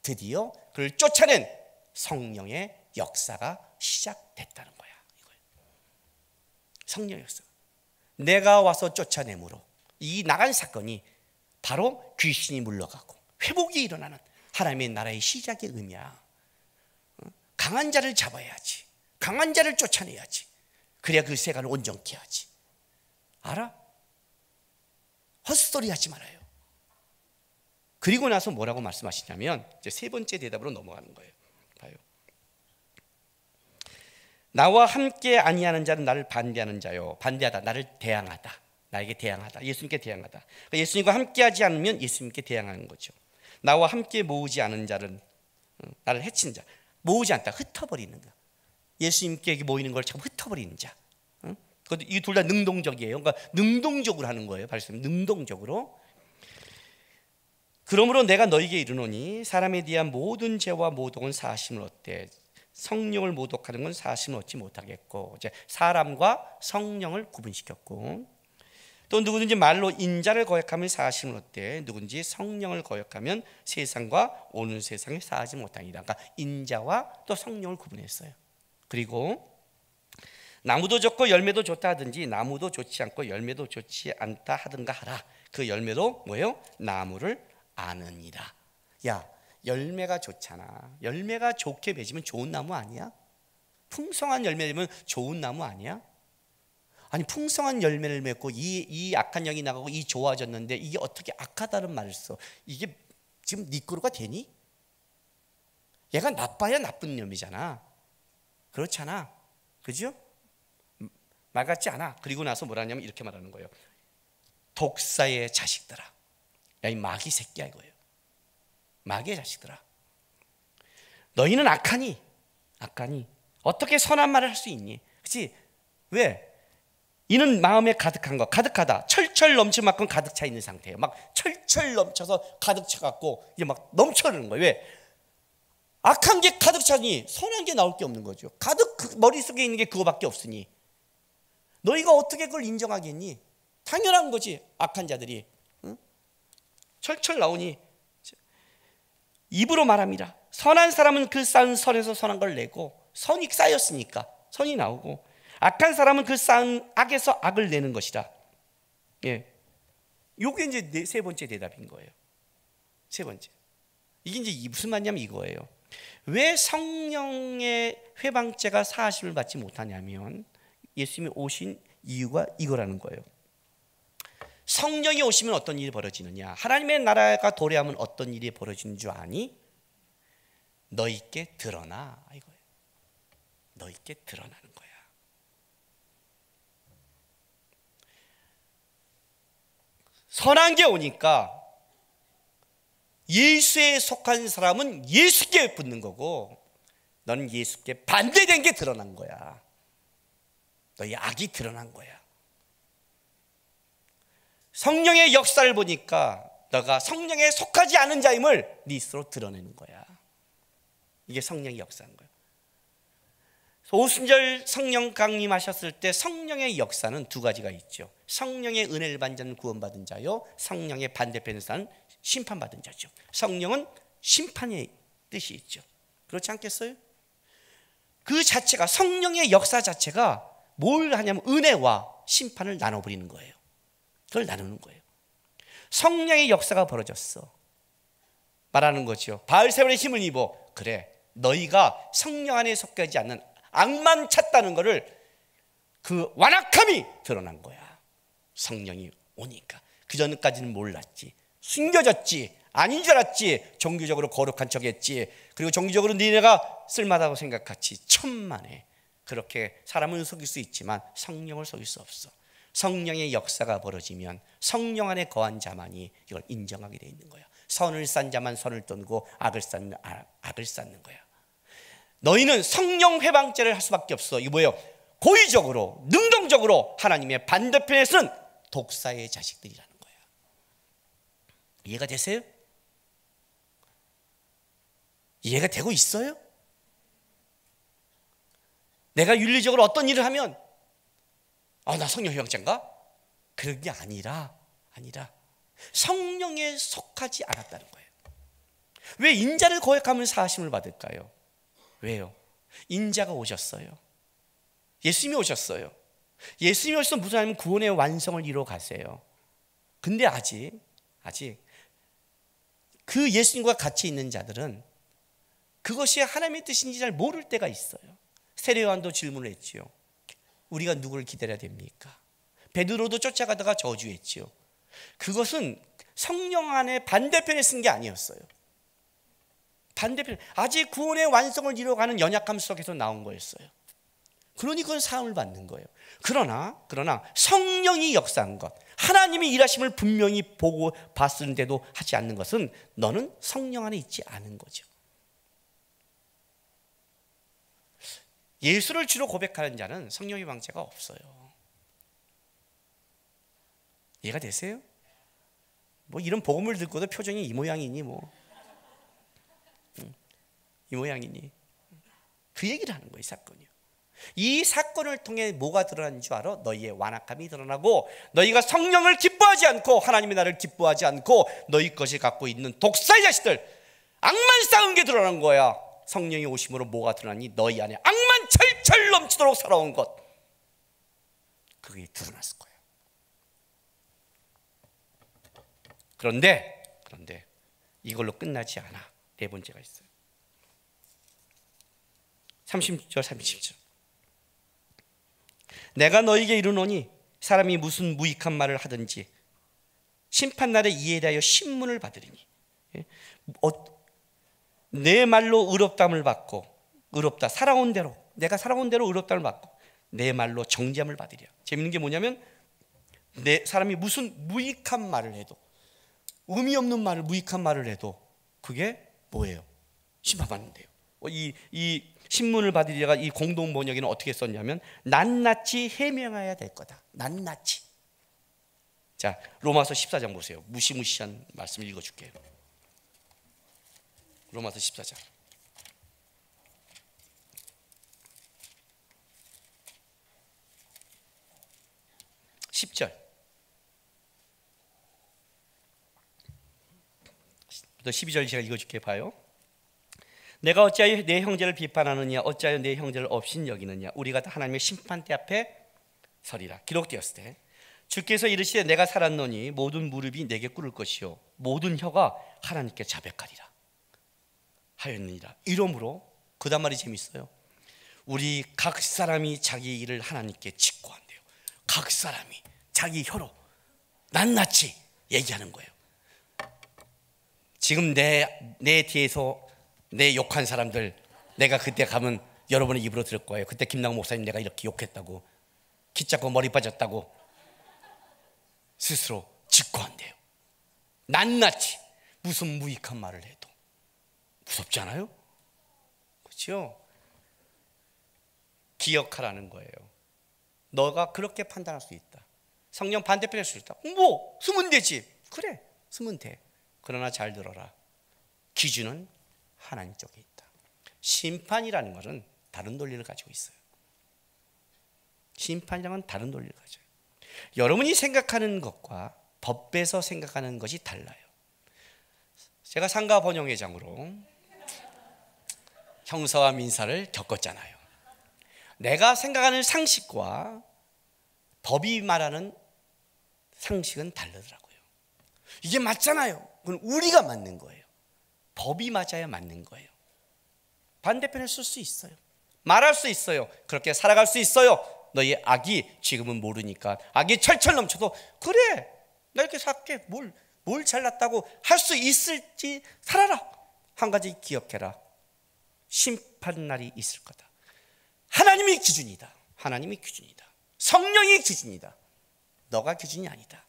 드디어 그를 쫓아낸 성령의 역사가 시작됐다는 거야. 이거예요. 성령의 역사. 내가 와서 쫓아내므로 이 나간 사건이 바로 귀신이 물러가고 회복이 일어나는 하나님의 나라의 시작의 의미야. 강한 자를 잡아야지. 강한 자를 쫓아내야지. 그래야 그 세간을 온전케 하지. 알아? 헛소리 하지 말아요. 그리고 나서 뭐라고 말씀하시냐면 이제 세 번째 대답으로 넘어가는 거예요. 봐요. 나와 함께 아니하는 자는 나를 반대하는 자요. 반대하다, 나를 대항하다. 나에게 대항하다. 예수님께 대항하다. 그러니까 예수님과 함께하지 않으면 예수님께 대항하는 거죠. 나와 함께 모으지 않은 자는 나를 해치는 자. 모으지 않다, 흩어버리는 거. 예수님께 모이는 걸 자꾸 흩어버리는 자. 이 둘 다 능동적이에요. 그러니까 능동적으로 하는 거예요. 말씀 능동적으로. 그러므로 내가 너희에게 이르노니 사람에 대한 모든 죄와 모독은 사하심을 얻되 성령을 모독하는 건 사하심을 얻지 못하겠고, 이제 사람과 성령을 구분시켰고, 또 누구든지 말로 인자를 거역하면 사하심을 얻되 누구든지 성령을 거역하면 세상과 오는 세상에 사하지 못하니라. 그러니까 인자와 또 성령을 구분했어요. 그리고 나무도 좋고 열매도 좋다 하든지 나무도 좋지 않고 열매도 좋지 않다 하든가 하라. 그 열매도 뭐예요? 나무를 아느니라. 야, 열매가 좋잖아. 열매가 좋게 맺으면 좋은 나무 아니야? 풍성한 열매 되면 좋은 나무 아니야? 아니, 풍성한 열매를 맺고 이 악한 영이 나가고 이 좋아졌는데 이게 어떻게 악하다는 말을 써? 이게 지금 네 거로가 되니? 얘가 나빠야 나쁜 놈이잖아. 그렇잖아. 그죠? 말 같지 않아. 그리고 나서 뭐라 하냐면 이렇게 말하는 거예요. 독사의 자식들아. 야, 이 마귀 새끼야 이거예요. 마귀의 자식들아. 너희는 악하니 어떻게 선한 말을 할 수 있니? 그렇지? 왜? 이는 마음에 가득한 거, 가득하다. 철철 넘칠 만큼 가득 차 있는 상태예요. 막 철철 넘쳐서 가득 차갖고 이제 막 넘쳐르는 거예요. 왜? 악한 게 가득 차니 선한 게 나올 게 없는 거죠. 가득 머릿속에 있는 게 그거밖에 없으니 너희가 어떻게 그걸 인정하겠니? 당연한 거지. 악한 자들이 철철 나오니 입으로 말합니다. 선한 사람은 그 쌓은 선에서 선한 걸 내고, 선이 쌓였으니까 선이 나오고, 악한 사람은 그 쌓은 악에서 악을 내는 것이다. 예, 요게 이제 세 번째 대답인 거예요. 세 번째. 이게 이제 무슨 말이냐면 이거예요. 왜 성령의 회방죄가 사하심을 받지 못하냐면 예수님이 오신 이유가 이거라는 거예요. 성령이 오시면 어떤 일이 벌어지느냐? 하나님의 나라가 도래하면 어떤 일이 벌어지는 줄 아니? 너희께 드러나 이거예요. 너희께 드러나는 거야. 선한 게 오니까 예수에 속한 사람은 예수께 붙는 거고, 너는 예수께 반대된 게 드러난 거야. 너희 악이 드러난 거야. 성령의 역사를 보니까 너가 성령에 속하지 않은 자임을 네 스스로 드러내는 거야. 이게 성령의 역사인 거예요. 오순절 성령 강림하셨을 때 성령의 역사는 두 가지가 있죠. 성령의 은혜를 받은 자는 구원받은 자요, 성령의 반대편에 사는 심판받은 자죠. 성령은 심판의 뜻이 있죠. 그렇지 않겠어요? 그 자체가, 성령의 역사 자체가 뭘 하냐면 은혜와 심판을 나눠버리는 거예요. 그걸 나누는 거예요. 성령의 역사가 벌어졌어. 말하는 거죠. 바알세불의 힘을 입어. 그래, 너희가 성령 안에 속하지 않는 악만 찾다는 것을, 그 완악함이 드러난 거야. 성령이 오니까. 그전까지는 몰랐지. 숨겨졌지. 아닌 줄 알았지. 종교적으로 거룩한 척했지. 그리고 종교적으로 니네가 쓸만하다고 생각했지. 천만에 그렇게 사람은 속일 수 있지만 성령을 속일 수 없어. 성령의 역사가 벌어지면 성령 안에 거한 자만이 이걸 인정하게 돼 있는 거야. 선을 쌓는 자만 선을 떠고 악을 쌓는 악을 쌓는 거야. 너희는 성령 회방죄를 할 수밖에 없어. 이거 뭐예요? 고의적으로, 능동적으로 하나님의 반대편에 서는 독사의 자식들이라는 거야. 이해가 되세요? 이해가 되고 있어요? 내가 윤리적으로 어떤 일을 하면 나 성령 회방죄인가? 그런 게 아니라 성령에 속하지 않았다는 거예요. 왜 인자를 거역하면 사하심을 받을까요? 왜요? 인자가 오셨어요. 예수님이 오셨어요. 예수님이 오셔서 무슨 하냐면 구원의 완성을 이루어 가세요. 근데 아직 그 예수님과 같이 있는 자들은 그것이 하나님의 뜻인지 잘 모를 때가 있어요. 세례요한도 질문을 했지요. 우리가 누구를 기다려야 됩니까? 베드로도 쫓아가다가 저주했지요. 그것은 성령 안에 반대편에 쓴 게 아니었어요. 반대편, 아직 구원의 완성을 이루어가는 연약함 속에서 나온 거였어요. 그러니 그건 사함을 받는 거예요. 그러나 성령이 역사한 것, 하나님이 일하심을 분명히 보고 봤는데도 하지 않는 것은 너는 성령 안에 있지 않은 거죠. 예수를 주로 고백하는 자는 성령의 방죄가 없어요. 이해가 되세요? 뭐 이런 복음을 듣고도 표정이 이 모양이니 이 모양이니, 그 얘기를 하는 거예요. 이 사건이요. 이 사건을 통해 뭐가 드러난 줄 알아? 너희의 완악함이 드러나고, 너희가 성령을 기뻐하지 않고 하나님의 나를 기뻐하지 않고 너희 것이 갖고 있는 독사의 자식들, 악만 쌓은 게 드러난 거야. 성령이 오심으로 뭐가 드러나니? 너희 안에 악만 철철 넘치도록 살아온 것, 그게 드러났을 거예요. 그런데 이걸로 끝나지 않아. 네 번째가 있어요. 30절 30절. 내가 너에게 이르노니 사람이 무슨 무익한 말을 하든지 심판날에 이에 대하여 신문을 받으리니, 내 말로 의롭담을 받고, 의롭다, 살아온 대로, 내가 살아온 대로 의롭담을 받고 내 말로 정죄함을 받으리라. 재밌는 게 뭐냐면, 사람이 무슨 무익한 말을 해도, 의미 없는 말을, 무익한 말을 해도 그게 뭐예요? 심판받는데요. 이 신문을 받으리라가 이 공동 번역에는 어떻게 썼냐면 낱낱이 해명해야 될 거다. 낱낱이. 자, 로마서 14장 보세요. 무시무시한 말씀을 읽어줄게요. 로마서 14장 10절 12절 제가 읽어줄게. 봐요. 내가 어찌하여 내 형제를 비판하느냐, 어찌하여 내 형제를 업신 여기느냐. 우리가 다 하나님의 심판대 앞에 서리라. 기록되었을 때 주께서 이르시되 내가 살았노니 모든 무릎이 내게 꿇을 것이요 모든 혀가 하나님께 자백하리라 하였느니라. 이러므로 그 다음 말이 재밌어요. 우리 각 사람이 자기 일을 하나님께 직고한대요. 각 사람이 자기 혀로 낱낱이 얘기하는 거예요. 지금 내 뒤에서 내 욕한 사람들, 내가 그때 가면 여러분의 입으로 들을 거예요. 그때 김남국 목사님 내가 이렇게 욕했다고, 키 작고 머리 빠졌다고 스스로 직고한대요. 낱낱이 무슨 무익한 말을 해도. 무섭지 않아요? 그렇죠? 기억하라는 거예요. 너가 그렇게 판단할 수 있다. 성령 반대편에 할 수 있다. 뭐 쓰면 되지. 그래, 쓰면 돼. 그러나 잘 들어라. 기준은 하나님 쪽에 있다. 심판이라는 것은 다른 논리를 가지고 있어요. 심판이라는 건 다른 논리를 가져요. 여러분이 생각하는 것과 법에서 생각하는 것이 달라요. 제가 상가 번영회장으로 형사와 민사를 겪었잖아요. 내가 생각하는 상식과 법이 말하는 상식은 다르더라고요. 이게 맞잖아요. 그건 우리가 맞는 거예요. 법이 맞아야 맞는 거예요. 반대편에 쓸 수 있어요. 말할 수 있어요. 그렇게 살아갈 수 있어요. 너의 악이 지금은 모르니까 악이 철철 넘쳐도 그래 나 이렇게 살게 뭘 잘났다고 할 수 있을지 살아라. 한 가지 기억해라. 심판날이 있을 거다. 하나님이 기준이다. 하나님이 기준이다. 성령이 기준이다. 너가 기준이 아니다.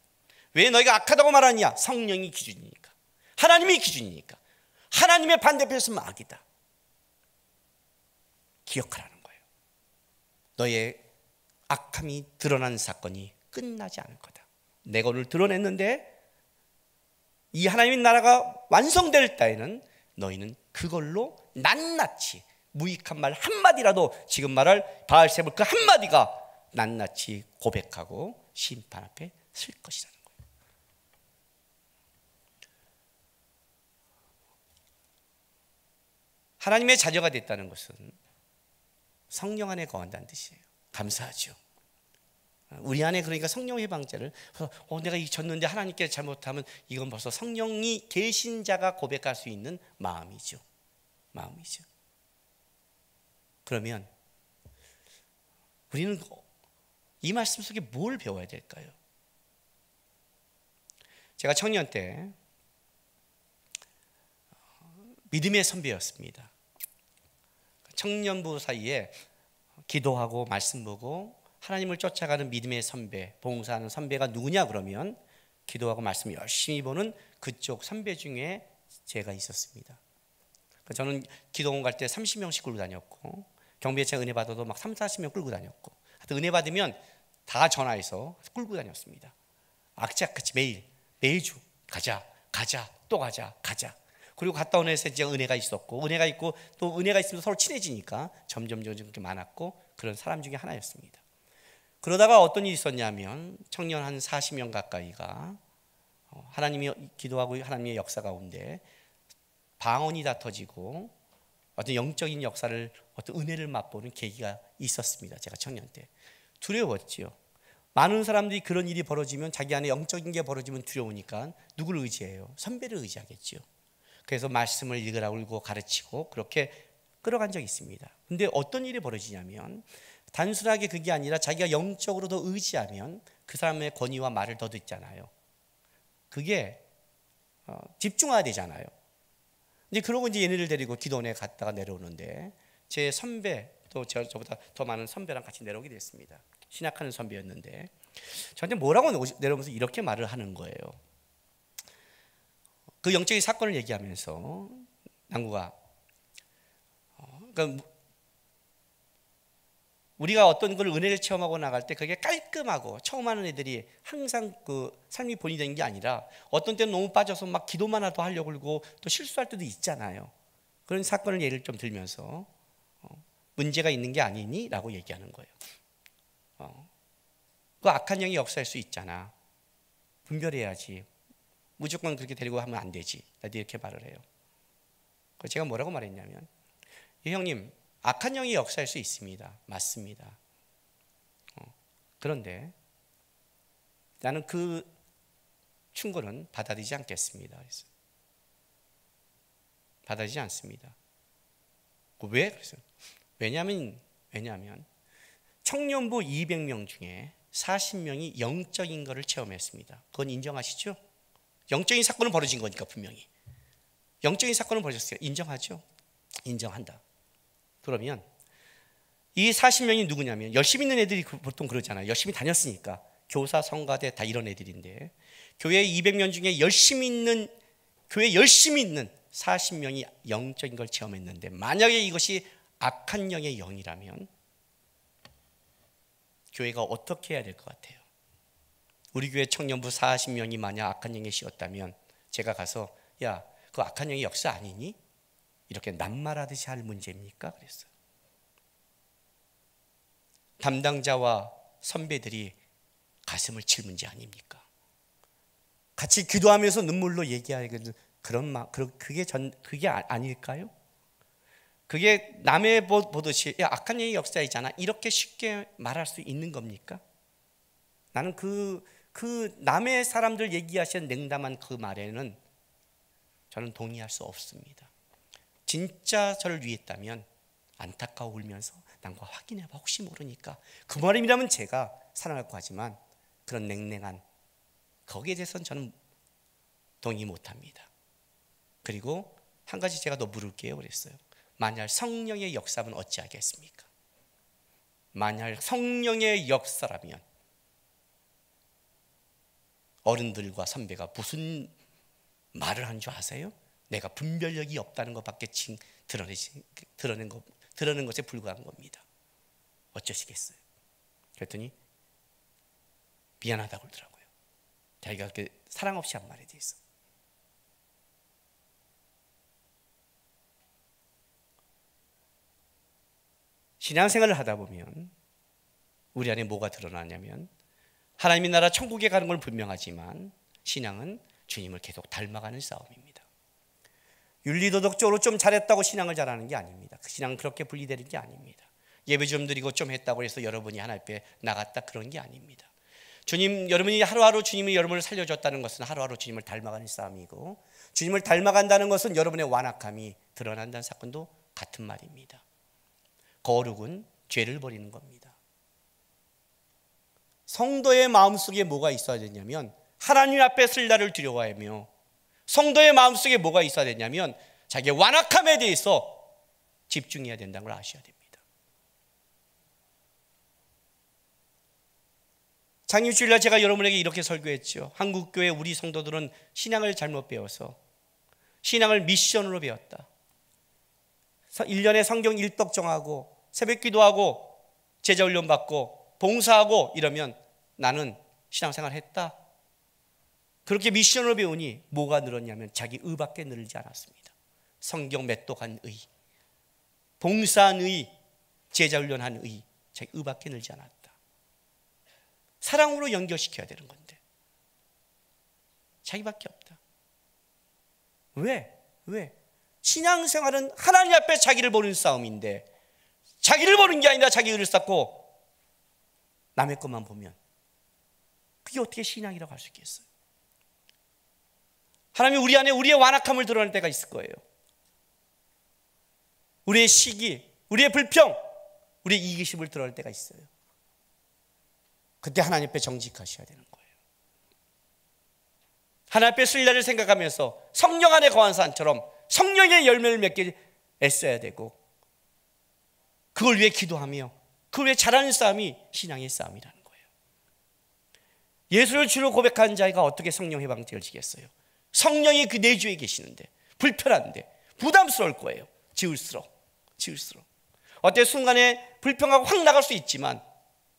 왜 너희가 악하다고 말하느냐? 성령이 기준이니까. 하나님이 기준이니까. 하나님의 반대편에 서면 악이다. 기억하라는 거예요. 너의 악함이 드러난 사건이 끝나지 않을 거다. 내가 오늘 드러냈는데 이 하나님의 나라가 완성될 때에는 너희는 그걸로 낱낱이 무익한 말 한마디라도 지금 말할 바알세불 그 한마디가 낱낱이 고백하고 심판 앞에 설 것이라는 거예요. 하나님의 자녀가 됐다는 것은 성령 안에 거한다는 뜻이에요. 감사하죠. 우리 안에 그러니까 성령 해방자를 내가 잊었는데 하나님께 잘못하면 이건 벌써 성령이 계신 자가 고백할 수 있는 마음이죠. 마음이죠. 그러면 우리는 이 말씀 속에 뭘 배워야 될까요? 제가 청년 때 믿음의 선배였습니다. 청년부 사이에 기도하고 말씀 보고 하나님을 쫓아가는 믿음의 선배, 봉사하는 선배가 누구냐 그러면 기도하고 말씀 열심히 보는 그쪽 선배 중에 제가 있었습니다. 저는 기도원 갈 때 30명씩 끌고 다녔고 경비대차 은혜 받아도 막 30-40명 끌고 다녔고 하여튼 은혜 받으면 다 전화해서 끌고 다녔습니다. 악착같이 매주 가자 또 가자. 그리고 갔다 온 애에서 이제 은혜가 있었고 은혜가 있고 또 은혜가 있으면 서로 친해지니까 점점 많았고 그런 사람 중에 하나였습니다. 그러다가 어떤 일이 있었냐면 청년 한 40명 가까이가 하나님이 기도하고 하나님의 역사 가운데 방언이 다 터지고 어떤 영적인 역사를 어떤 은혜를 맛보는 계기가 있었습니다. 제가 청년 때 두려웠지요. 많은 사람들이 그런 일이 벌어지면 자기 안에 영적인 게 벌어지면 두려우니까 누구를 의지해요? 선배를 의지하겠죠. 그래서 말씀을 읽으라고 가르치고 그렇게 끌어간 적이 있습니다. 근데 어떤 일이 벌어지냐면 단순하게 그게 아니라 자기가 영적으로 더 의지하면 그 사람의 권위와 말을 더 듣잖아요. 그게 집중해야 되잖아요. 이제 그러고 이제 얘네를 데리고 기도원에 갔다가 내려오는데 제 선배 또 저보다 더 많은 선배랑 같이 내려오게 됐습니다. 신학하는 선배였는데 저한테 뭐라고 내려오면서 이렇게 말을 하는 거예요. 그 영적인 사건을 얘기하면서 남구가 그러니까 우리가 어떤 걸 은혜를 체험하고 나갈 때 그게 깔끔하고 처음 하는 애들이 항상 그 삶이 본이 되는 게 아니라 어떤 때는 너무 빠져서 막 기도만 하도 하려고 그러고 또 실수할 때도 있잖아요. 그런 사건을 예를 좀 들면서 문제가 있는 게 아니니? 라고 얘기하는 거예요. 그 악한 영이 역사할 수 있잖아. 분별해야지. 무조건 그렇게 데리고 하면 안 되지. 이렇게 말을 해요. 제가 뭐라고 말했냐면 형님 악한 영이 역사할 수 있습니다. 맞습니다. 그런데 나는 그 충고는 받아들이지 않겠습니다. 그래서 받아들이지 않습니다. 왜? 그래서 왜냐하면 청년부 200명 중에 40명이 영적인 것을 체험했습니다. 그건 인정하시죠? 영적인 사건은 벌어진 거니까 분명히 영적인 사건은 벌어졌어요. 인정하죠? 인정한다. 그러면 이 40명이 누구냐면 열심히 있는 애들이 보통 그러잖아요. 열심히 다녔으니까 교사, 성가대 다 이런 애들인데 교회 200명 중에 교회 열심히 있는 40명이 영적인 걸 체험했는데 만약에 이것이 악한 영의 영이라면 교회가 어떻게 해야 될 것 같아요? 우리 교회 청년부 40명이 만약 악한 영에 씌었다면 제가 가서 야, 그 악한 영의 역사 아니니? 이렇게 낱말하듯이 할 문제입니까? 그랬어요. 담당자와 선배들이 가슴을 칠 문제 아닙니까? 같이 기도하면서 눈물로 얘기하는 그게 아닐까요? 그게 남의 보듯이 야, 악한 영의 역사이잖아, 이렇게 쉽게 말할 수 있는 겁니까? 나는 그 남의 사람들 얘기하시는 냉담한 그 말에는 저는 동의할 수 없습니다. 진짜 저를 위했다면 안타까워 울면서 남과 확인해봐, 혹시 모르니까. 그 말이라면 제가 사랑할 거 하지만 그런 냉랭한 거기에 대해서는 저는 동의 못합니다. 그리고 한 가지 제가 더 물을게요. 그랬어요. 만약 성령의 역사면 어찌하겠습니까? 만약 성령의 역사라면 어른들과 선배가 무슨 말을 한 줄 아세요? 내가 분별력이 없다는 것밖에 드러낸 것에 불과한 겁니다. 어쩌시겠어요? 그랬더니 미안하다고 그러더라고요. 자기가 그렇게 사랑 없이 한 말에 대해서. 신앙생활을 하다 보면 우리 안에 뭐가 드러나냐면 하나님의 나라 천국에 가는 건 분명하지만 신앙은 주님을 계속 닮아가는 싸움입니다. 윤리도덕적으로 좀 잘했다고 신앙을 잘하는 게 아닙니다. 그 신앙은 그렇게 분리되는 게 아닙니다. 예배 좀 드리고 좀 했다고 해서 여러분이 하나님 앞에 나갔다, 그런 게 아닙니다. 여러분이 하루하루 주님이 여러분을 살려줬다는 것은 하루하루 주님을 닮아가는 싸움이고, 주님을 닮아간다는 것은 여러분의 완악함이 드러난다는 사건도 같은 말입니다. 거룩은 죄를 버리는 겁니다. 성도의 마음속에 뭐가 있어야 되냐면 하나님 앞에 설 날을 두려워하며, 성도의 마음속에 뭐가 있어야 되냐면 자기의 완악함에 대해서 집중해야 된다는 걸 아셔야 됩니다. 장립주일날 제가 여러분에게 이렇게 설교했죠. 한국교회 우리 성도들은 신앙을 잘못 배워서 신앙을 미션으로 배웠다. 1년에 성경 일독 정하고 새벽 기도하고 제자훈련 받고 봉사하고 이러면 나는 신앙생활 했다. 그렇게 미션으로 배우니 뭐가 늘었냐면 자기 의밖에 늘지 않았습니다. 성경 매독한 의, 봉사한 의, 제자훈련한 의, 자기 의밖에 늘지 않았다. 사랑으로 연결시켜야 되는 건데 자기밖에 없다. 왜? 신앙생활은 하나님 앞에 자기를 보는 싸움인데 자기를 보는 게 아니라 자기 의를 쌓고 남의 것만 보면 그게 어떻게 신앙이라고 할 수 있겠어요? 하나님이 우리 안에 우리의 완악함을 드러낼 때가 있을 거예요. 우리의 시기, 우리의 불평, 우리의 이기심을 드러낼 때가 있어요. 그때 하나님 앞에 정직하셔야 되는 거예요. 하나님 앞에 쓸 날을 생각하면서 성령 안에 거한 사람처럼 성령의 열매를 맺게 애써야 되고, 그걸 위해 기도하며 그걸 위해 잘하는 싸움이 신앙의 싸움이라는 거예요. 예수를 주로 고백한 자가 어떻게 성령 해방죄를 지겠어요? 성령이 그 내주에 계시는데 불편한데 부담스러울 거예요. 지을수록 어때 순간에 불평하고 확 나갈 수 있지만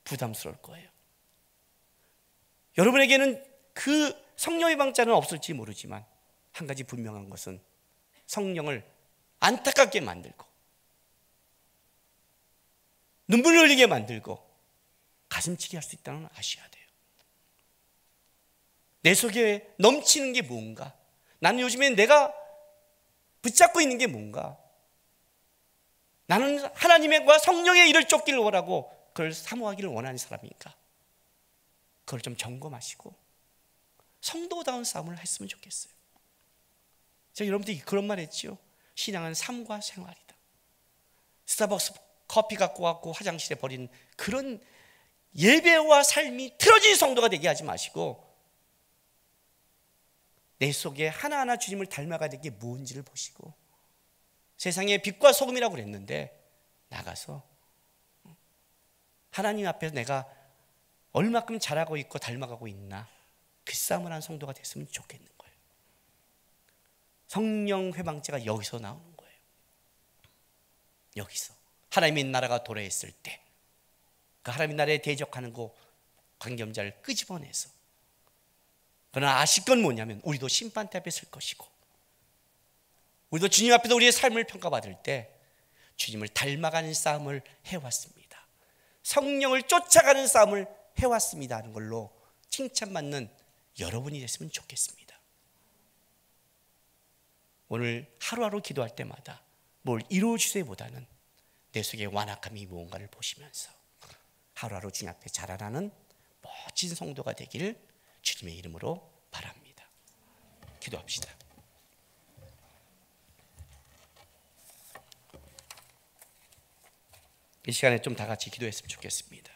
부담스러울 거예요. 여러분에게는 그 성령의 방자는 없을지 모르지만 한 가지 분명한 것은 성령을 안타깝게 만들고 눈물 흘리게 만들고 가슴치게 할 수 있다는 걸 아셔야 돼요. 내 속에 넘치는 게 뭔가, 나는 요즘에 내가 붙잡고 있는 게 뭔가, 나는 하나님과 성령의 일을 쫓기를 원하고 그걸 사모하기를 원하는 사람인가, 그걸 좀 점검하시고 성도다운 싸움을 했으면 좋겠어요. 제가 여러분들이 그런 말 했죠. 신앙은 삶과 생활이다. 스타벅스 커피 갖고 왔고 화장실에 버린 그런 예배와 삶이 틀어진 성도가 되게 하지 마시고 내 속에 하나하나 주님을 닮아가야 될 게 뭔지를 보시고, 세상의 빛과 소금이라고 그랬는데 나가서 하나님 앞에서 내가 얼마큼 잘하고 있고 닮아가고 있나, 그 싸움을 한 성도가 됐으면 좋겠는 거예요. 성령 회방죄가 여기서 나오는 거예요. 여기서 하나님의 나라가 도래했을 때 그 하나님의 나라에 대적하는 거 관계자를 끄집어내서 그러나 아실 건 뭐냐면 우리도 심판대 앞에 설 것이고, 우리도 주님 앞에서 우리의 삶을 평가받을 때 주님을 닮아가는 싸움을 해왔습니다, 성령을 쫓아가는 싸움을 해왔습니다 하는 걸로 칭찬받는 여러분이 됐으면 좋겠습니다. 오늘 하루하루 기도할 때마다 뭘 이루어주세요보다는 내 속에 완악함이 무언가를 보시면서 하루하루 주님 앞에 자라나는 멋진 성도가 되기를 주님의 이름으로 바랍니다. 기도합시다. 이 시간에 좀 다 같이 기도했으면 좋겠습니다.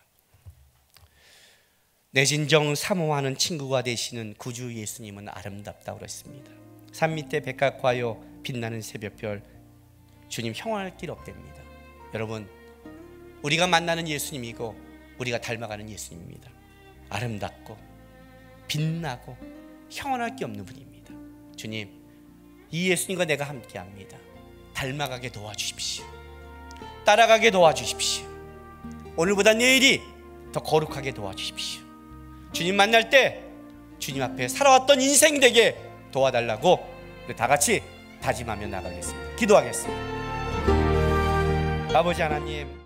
내 진정 사모하는 친구가 되시는 구주 예수님은 아름답다고 그랬습니다. 산 밑에 백합과요 빛나는 새벽별, 주님 형언할 길 없답니다. 여러분, 우리가 만나는 예수님이고 우리가 닮아가는 예수님입니다. 아름답고 빛나고 형언할 게 없는 분입니다. 주님, 이 예수님과 내가 함께합니다. 닮아가게 도와주십시오. 따라가게 도와주십시오. 오늘보다 내일이 더 거룩하게 도와주십시오. 주님 만날 때 주님 앞에 살아왔던 인생 되게 도와달라고 우리 다 같이 다짐하며 나가겠습니다. 기도하겠습니다. 아버지 하나님,